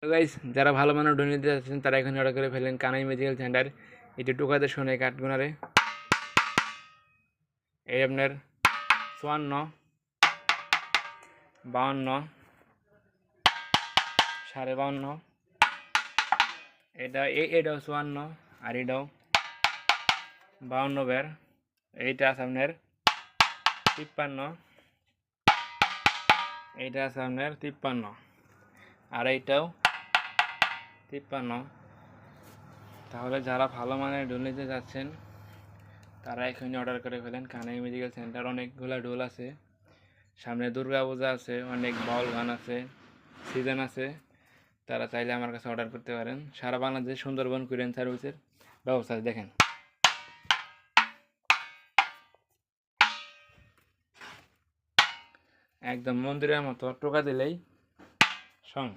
তো গাইস, যারা ভালো মানের ঢোল নিতে যাচ্ছেন তারা এখানে অর্ডার করে ফেলেন কানাই মিউজিক্যাল সেন্টার। এটি টুকাতে শোনে কাঠগোনারে। এই আপনার ৫৪, ৫২, ৫২.৫, এটাও ৫৪ আর এটাও ৫২ বের। এইটা আছে আপনার ৫৩, এইটা আছে আপনার ৫৩ আর এইটাও ৫৩। তাহলে যারা ভালো মানের ঢোল নিতে যাচ্ছেন তারা এখানে অর্ডার করে ফেলেন কানাই মিউজিক্যাল সেন্টার। অনেকগুলো ঢোল আছে, সামনে দুর্গা পূজা আছে, অনেক বাউল গান আছে, সিজন আছে। তারা চাইলে আমার কাছে অর্ডার করতে পারেন। সারা বাংলাদেশে সুন্দরবন কুরিয়ার সার্ভিসের ব্যবস্থা আছে। দেখেন, একদম মন্দিরের মতো টোকা দিলেই সঙ্গ।